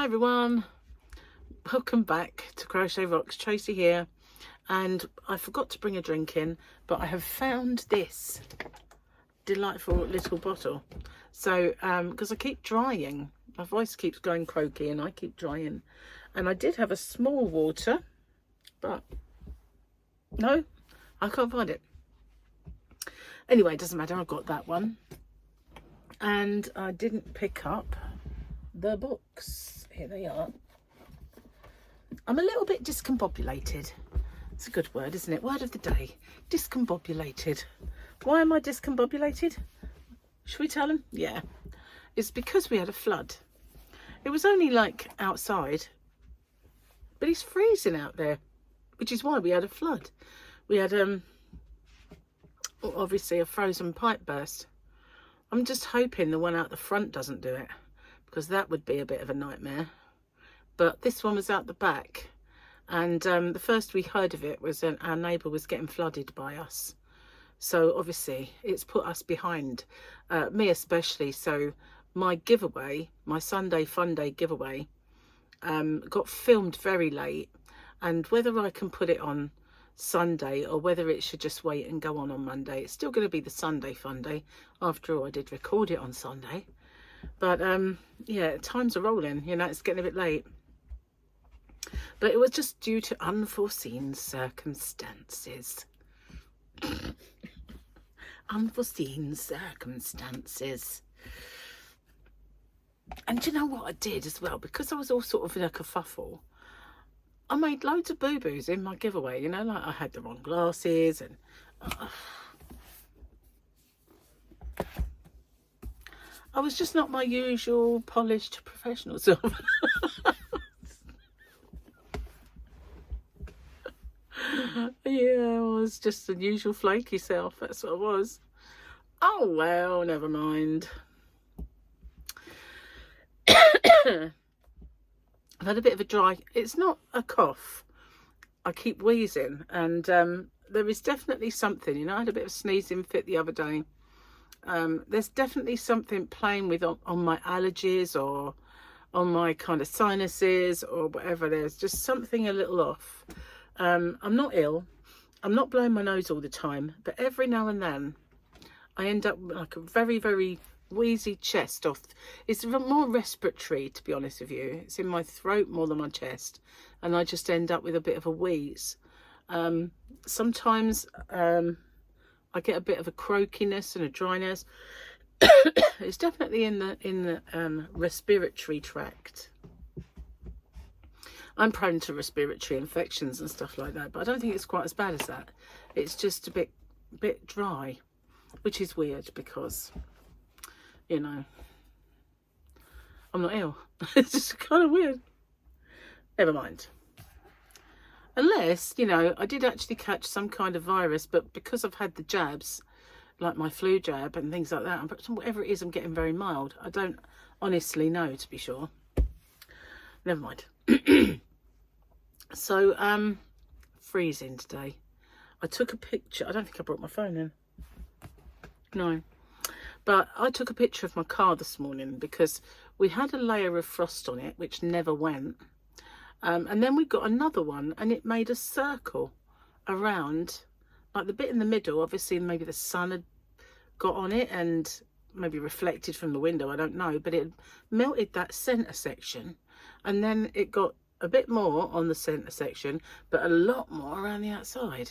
everyone, welcome back to Crochet Rocks. Tracy here, and I forgot to bring a drink in, but I have found this delightful little bottle. So because I keep drying, my voice keeps going croaky and I keep drying, and I did have a small water, but no, I can't find it. Anyway, it doesn't matter, I've got that one. And I didn't pick up the books. Here they are. I'm a little bit discombobulated. It's a good word, isn't it? Word of the day. Discombobulated. Why am I discombobulated? Should we tell them? Yeah. It's because we had a flood. It was only like outside, but it's freezing out there, which is why we had a flood. We had obviously a frozen pipe burst. I'm just hoping the one out the front doesn't do it, because that would be a bit of a nightmare. But this one was out the back, and the first we heard of it was our neighbour was getting flooded by us. So obviously it's put us behind, me especially. So my giveaway, my Sunday Fun Day giveaway, got filmed very late, and whether I can put it on Sunday or whether it should just wait and go on Monday, it's still going to be the Sunday Fun Day. After all, I did record it on Sunday. But yeah, times are rolling, you know, it's getting a bit late. But it was just due to unforeseen circumstances. Unforeseen circumstances. And do you know what I did as well? Because I was all sort of in a kerfuffle, I made loads of boo-boos in my giveaway, you know, like I had the wrong glasses and... I was just not my usual polished professional self. Yeah, I was just the usual flaky self. That's what I was. Oh, well, never mind. I've had a bit of a dry... It's not a cough. I keep wheezing. And there is definitely something. You know, I had a bit of a sneezing fit the other day. There's definitely something playing with on my allergies or on my kind of sinuses or whatever. There's just something a little off. I'm not ill. I'm not blowing my nose all the time. But every now and then I end up with like a very, very wheezy chest off. It's more respiratory, to be honest with you. It's in my throat more than my chest. And I just end up with a bit of a wheeze. Sometimes... I get a bit of a croakiness and a dryness. It's definitely in the respiratory tract. I'm prone to respiratory infections and stuff like that, but I don't think it's quite as bad as that. It's just a bit dry, which is weird because, you know, I'm not ill. It's just kind of weird. Never mind. Unless, you know, I did actually catch some kind of virus, but because I've had the jabs, like my flu jab and things like that, whatever it is, I'm getting very mild. I don't honestly know, to be sure. Never mind. So, freezing today. I took a picture. I don't think I brought my phone in. No. But I took a picture of my car this morning because we had a layer of frost on it, which never went. And then we got another one, and it made a circle around, like the bit in the middle. Obviously, maybe the sun had got on it and maybe reflected from the window, I don't know. But it melted that centre section, and then it got a bit more on the centre section, but a lot more around the outside.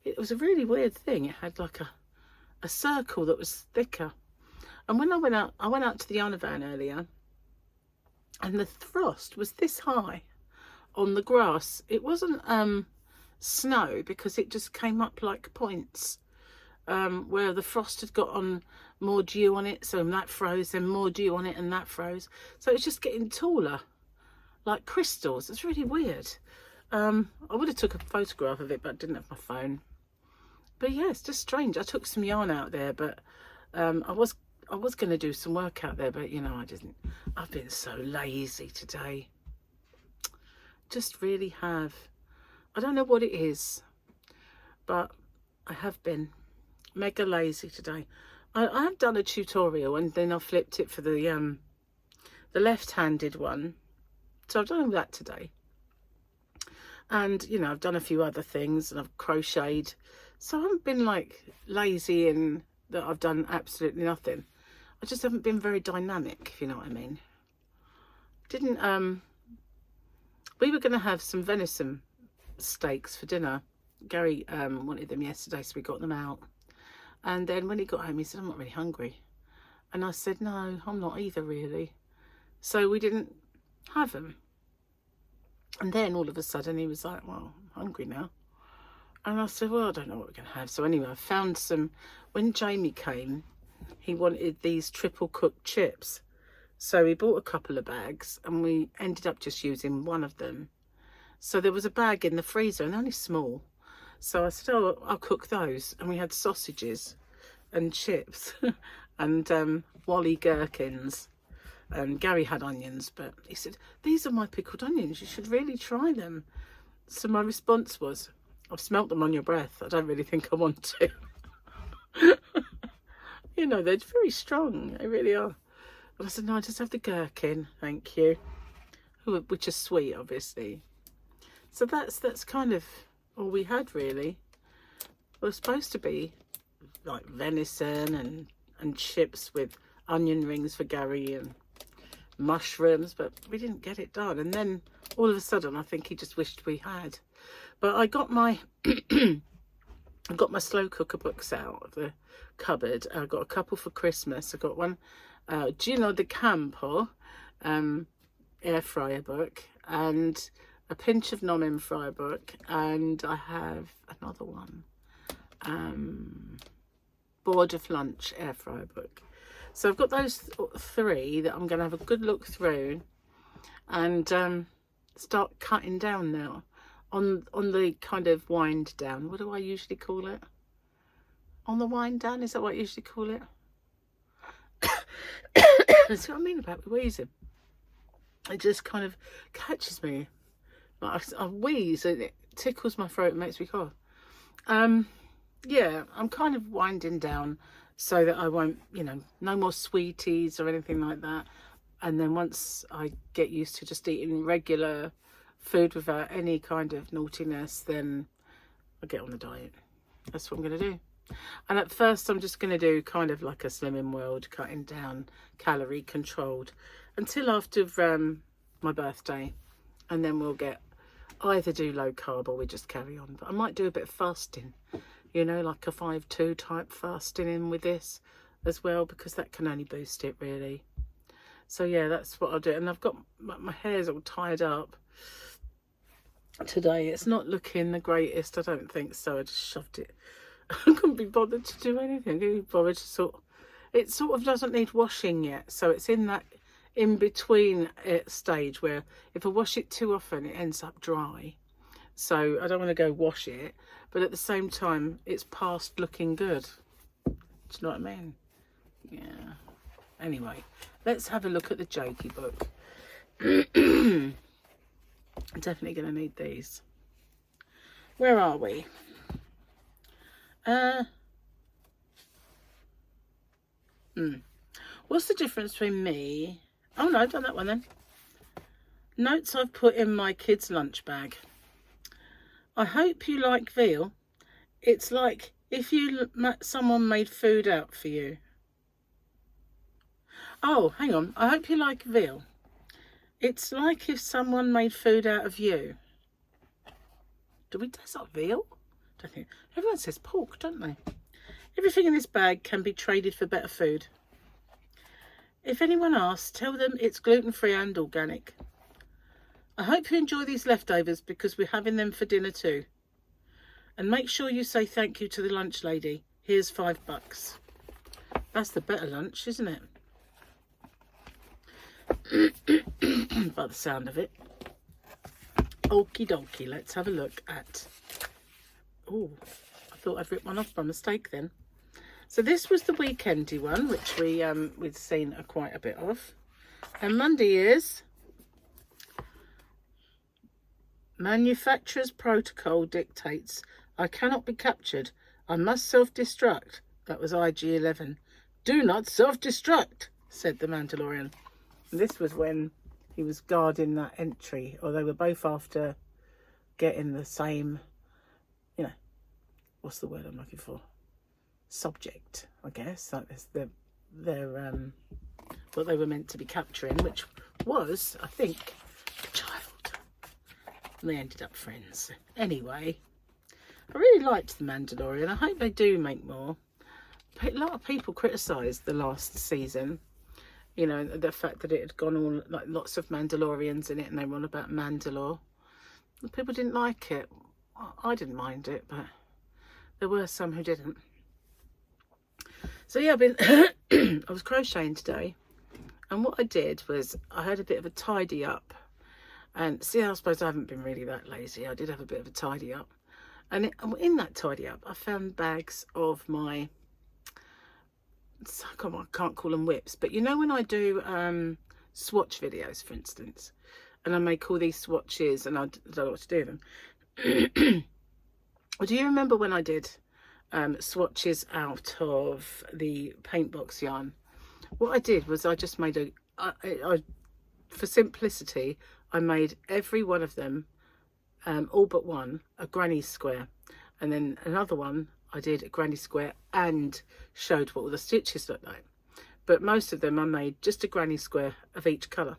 It was a really weird thing. It had like a circle that was thicker. And when I went out to the Anavan earlier, and the frost was this high on the grass. It wasn't snow, because it just came up like points where the frost had got on more dew on it, so that froze, then more dew on it, and that froze. So it's just getting taller, like crystals. It's really weird. I would have took a photograph of it, but I didn't have my phone. But yeah, it's just strange. I took some yarn out there, but I was going to do some work out there, but you know, I didn't. I've been so lazy today. Just really have. I don't know what it is, but I have been mega lazy today. I have done a tutorial, and then I flipped it for the left-handed one, So I've done all that today. And, you know, I've done a few other things and I've crocheted. So I haven't been like lazy in that I've done absolutely nothing. I just haven't been very dynamic, if you know what I mean. We were going to have some venison steaks for dinner. Gary wanted them yesterday, so we got them out. And then when he got home, he said, I'm not really hungry. And I said, no, I'm not either, really. So we didn't have them. And then all of a sudden he was like, well, I'm hungry now. And I said, well, I don't know what we're going to have. So anyway, I found some. When Jamie came, he wanted these triple cooked chips. So we bought a couple of bags and we ended up just using one of them. So there was a bag in the freezer and only small. So I said, oh, I'll cook those. And we had sausages and chips and Wally gherkins. And Gary had onions, but he said, these are my pickled onions. You should really try them. So my response was, I've smelt them on your breath. I don't really think I want to. You know, they're very strong. They really are. But I said, no, I just have the gherkin. Thank you. Which is sweet, obviously. So that's kind of all we had, really. It was supposed to be like venison and chips with onion rings for Gary and mushrooms, but we didn't get it done. And then all of a sudden I think he just wished we had. But I got my I got my slow cooker books out of the cupboard. I got a couple for Christmas. I got one Gino de Campo air fryer book and a pinch of non fryer book, and I have another one board of lunch air fryer book. So I've got those three that I'm going to have a good look through and start cutting down now on the kind of wind down. What do I usually call it? On the wind down, is that what I usually call it? That's what I mean about wheezing. It just kind of catches me. Like I wheeze and it tickles my throat and makes me cough. Yeah, I'm kind of winding down so that I won't, you know, no more sweeties or anything like that. And then once I get used to just eating regular food without any kind of naughtiness, then I'll get on the diet. That's what I'm going to do. And at first I'm just going to do kind of like a Slimming World, cutting down, calorie controlled, until after my birthday. And then we'll get either do low carb or we just carry on. But I might do a bit of fasting, you know, like a 5-2 type fasting in with this as well, because that can only boost it really. So yeah, that's what I'll do. And I've got my hair's all tied up today. It's not looking the greatest, I don't think so. I just shoved it. I couldn't be bothered to do anything. I couldn't be bothered to it sort of doesn't need washing yet, so it's in that in between stage where if I wash it too often it ends up dry. So I don't want to go wash it, but at the same time it's past looking good. Do you know what I mean? Yeah. Anyway, let's have a look at the Jokey book. I'm definitely going to need these. Where are we? What's the difference between me? Oh no, I've done that one then. Notes I've put in my kids' lunch bag. I hope you like veal. It's like if someone made food out for you. Oh, hang on. I hope you like veal. It's like if someone made food out of you. Do we dress up veal? Don't think. Everyone says pork, don't they? Everything in this bag can be traded for better food. If anyone asks, tell them it's gluten-free and organic. I hope you enjoy these leftovers because we're having them for dinner too. And make sure you say thank you to the lunch lady. Here's $5. That's the better lunch, isn't it? By the sound of it. Okie dokie, let's have a look at... Oh, I thought I'd ripped one off by mistake then. So this was the weekendy one, which we'd seen quite a bit of. And Monday is manufacturer's protocol dictates I cannot be captured. I must self-destruct. That was IG-11. Do not self-destruct, said the Mandalorian. And this was when he was guarding that entry, or they were both after getting the same, you know, what's the word I'm looking for? Subject, I guess. That is their what they were meant to be capturing, which was, I think, a child. And they ended up friends. Anyway, I really liked The Mandalorian. I hope they do make more. A lot of people criticised the last season, you know, the fact that it had gone all, like, lots of Mandalorians in it, and they were on about Mandalore. People didn't like it. I didn't mind it, but there were some who didn't. So yeah, I was crocheting today, and what I did was I had a bit of a tidy up. And see, I suppose I haven't been really that lazy. I did have a bit of a tidy up, and in that tidy up I found bags of my, I can't call them WIPs, but you know when I do swatch videos, for instance, and I make all these swatches and I don't know what to do with them. Do you remember when I did swatches out of the paint box yarn? What I did was I just made for simplicity, I made every one of them, all but one, a granny square, and then another one I did a granny square and showed what all the stitches look like. But most of them I made just a granny square of each colour.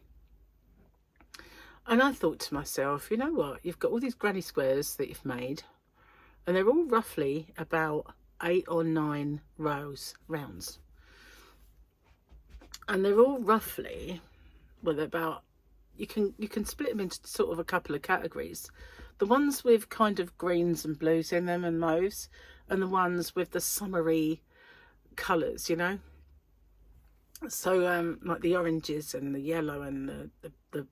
And I thought to myself, you know what, you've got all these granny squares that you've made, and they're all roughly about 8 or 9 rounds. And they're all roughly, well, they're about, you can split them into sort of a couple of categories. The ones with kind of greens and blues in them and mauves, and the ones with the summery colours, you know. So like the oranges and the yellow and the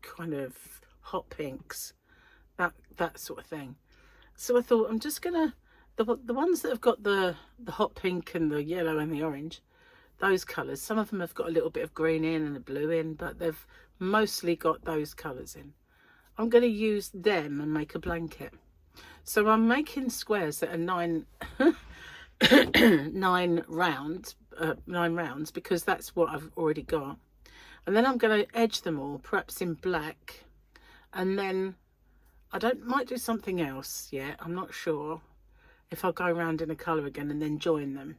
kind of hot pinks, that sort of thing. So I thought I'm just gonna, the ones that have got the hot pink and the yellow and the orange, those colours, some of them have got a little bit of green in and a blue in, but they've mostly got those colours in. I'm going to use them and make a blanket. So I'm making squares that are 9 rounds, because that's what I've already got. And then I'm going to edge them all, perhaps in black, and then might do something else yet. I'm not sure if I'll go around in a colour again and then join them,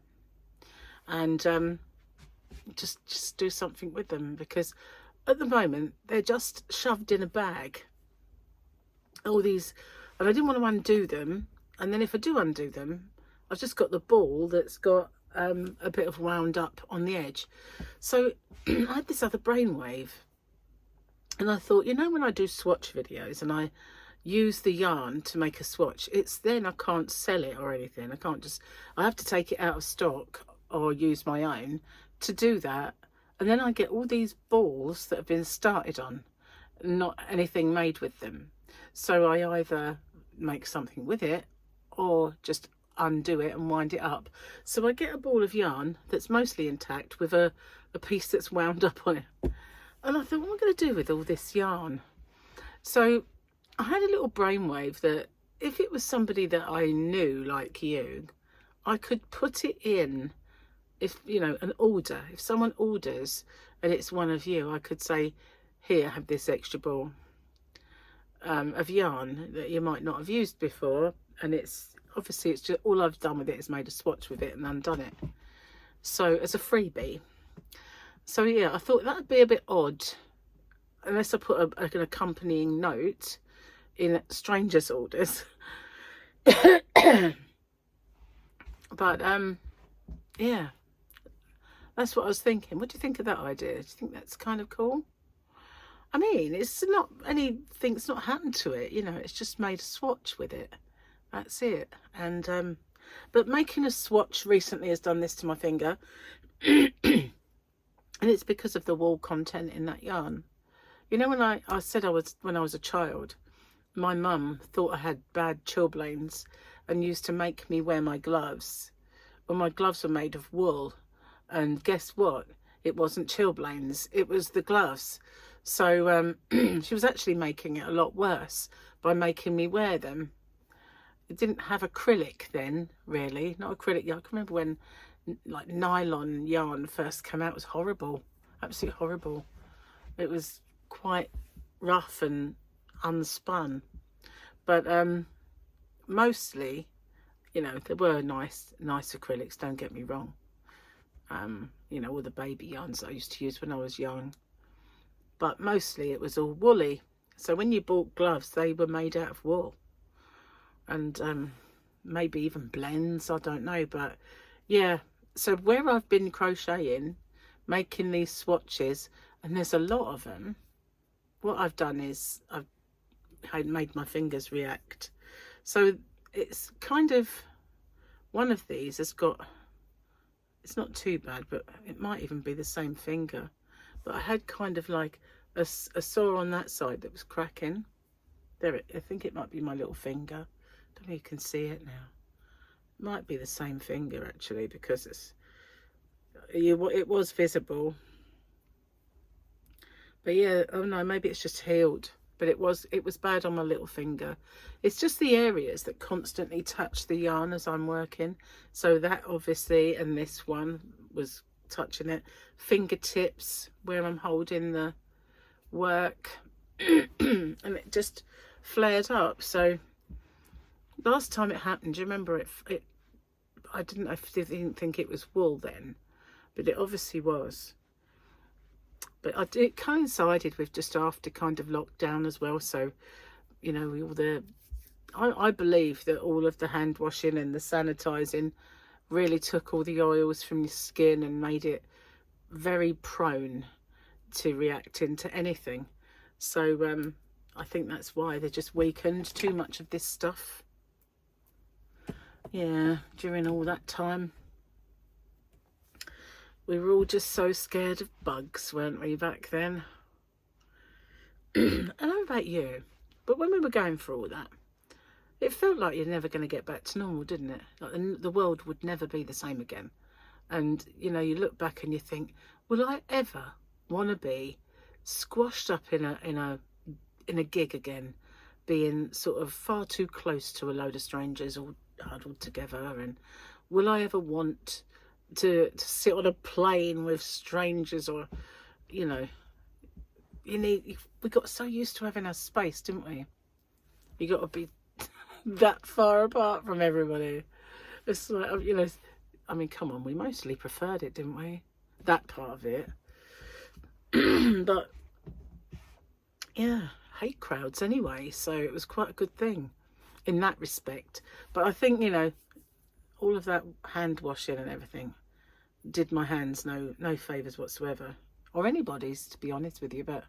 and just do something with them, because at the moment they're just shoved in a bag, all these, and I didn't want to undo them. And then if I do undo them, I've just got the ball that's got a bit of wound up on the edge. So I had this other brainwave, and I thought, you know, when I do swatch videos and I use the yarn to make a swatch, it's then I can't sell it or anything. I have to take it out of stock or use my own to do that. And then I get all these balls that have been started on, not anything made with them. So I either make something with it or just undo it and wind it up. So I get a ball of yarn that's mostly intact with a piece that's wound up on it. And I thought, what am I going to do with all this yarn? So I had a little brainwave that if it was somebody that I knew, like you, I could put it in, if, you know, an order. If someone orders and it's one of you, I could say, here, have this extra ball of yarn that you might not have used before. And it's obviously, it's just, all I've done with it is made a swatch with it and undone it. So as a freebie. So yeah, I thought that would be a bit odd unless I put an accompanying note in strangers' orders. But yeah, that's what I was thinking. What do you think of that idea? Do you think that's kind of cool? I mean, it's not anything's not happened to it, you know, it's just made a swatch with it. That's it. And but making a swatch recently has done this to my finger. And it's because of the wool content in that yarn. You know, when I said when I was a child, my mum thought I had bad chilblains and used to make me wear my gloves. Well, my gloves were made of wool, and guess what? It wasn't chilblains, it was the gloves. So she was actually making it a lot worse by making me wear them. It didn't have acrylic then, really, not acrylic yarn. I can remember when like nylon yarn first came out. It was horrible, absolutely horrible. It was quite rough and unspun, but mostly, you know, there were nice acrylics, don't get me wrong. You know, all the baby yarns I used to use when I was young, but mostly it was all woolly. So when you bought gloves, they were made out of wool, and maybe even blends, I don't know. But yeah, so where I've been crocheting, making these swatches, and there's a lot of them, what I've done is I've made my fingers react. So it's kind of, one of these has got, it's not too bad, but it might even be the same finger. But I had kind of like a saw on that side that was cracking. There, I think it might be my little finger. I don't know if you can see it now. It might be the same finger actually, because it was visible. But yeah, oh no, maybe it's just healed. But it was bad on my little finger. It's just the areas that constantly touch the yarn as I'm working. So that obviously, and this one was touching it. Fingertips where I'm holding the work, and it just flared up. So last time it happened, do you remember it? I didn't think it was wool then, but it obviously was. But it coincided with just after kind of lockdown as well. So, you know, I believe that all of the hand washing and the sanitizing really took all the oils from your skin and made it very prone to reacting to anything. So I think that's why they just weakened too much of this stuff. Yeah, during all that time. We were all just so scared of bugs, weren't we, back then? I don't know about you, but when we were going through all that, it felt like you're never going to get back to normal, didn't it? Like the world would never be the same again. And, you know, you look back and you think, will I ever want to be squashed up in a gig again, being sort of far too close to a load of strangers all huddled together? And will I ever want to sit on a plane with strangers? Or, you know, we got so used to having our space, didn't we? You got to be that far apart from everybody. It's like, you know, I mean, come on, we mostly preferred it, didn't we? That part of it. But yeah, hate crowds anyway, so it was quite a good thing in that respect. But I think, you know, all of that hand washing and everything did my hands no favours whatsoever, or anybody's, to be honest with you. But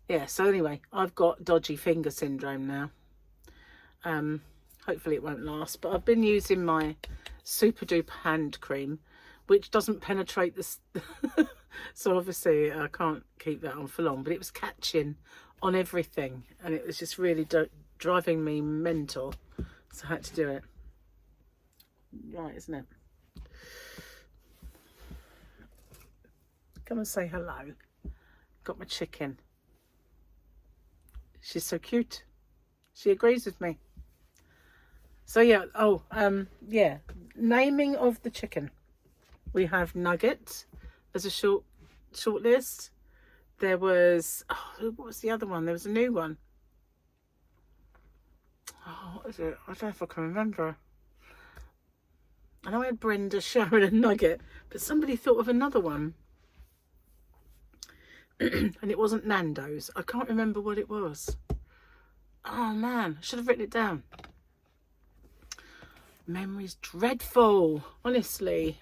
yeah, so anyway, I've got dodgy finger syndrome now. Hopefully it won't last, but I've been using my super duper hand cream, which doesn't penetrate this so obviously I can't keep that on for long, but it was catching on everything and it was just really driving me mental, so I had to do it. Right, isn't it? Come and say hello. Got my chicken. She's so cute. She agrees with me. So yeah, yeah, naming of the chicken. We have Nugget as a short list. There was, what was the other one? There was a new one. Oh, what is it? I don't know if I can remember. I know I had Brenda, Sharon and Nugget, but somebody thought of another one. And it wasn't Nando's. I can't remember what it was. Oh man, I should have written it down. Memory's dreadful, honestly.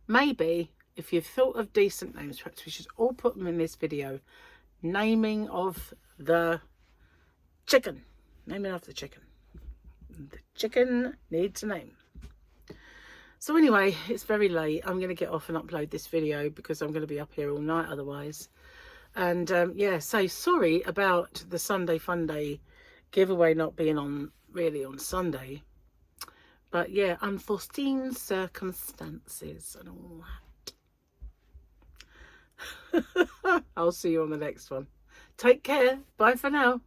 Maybe if you've thought of decent names, perhaps we should all put them in this video. Naming of the chicken. Naming of the chicken. The chicken needs a name. So anyway, it's very late. I'm going to get off and upload this video because I'm going to be up here all night otherwise. And yeah, so sorry about the Sunday Fun Day giveaway not being on really on Sunday. But yeah, unforeseen circumstances and all that. I'll see you on the next one. Take care. Bye for now.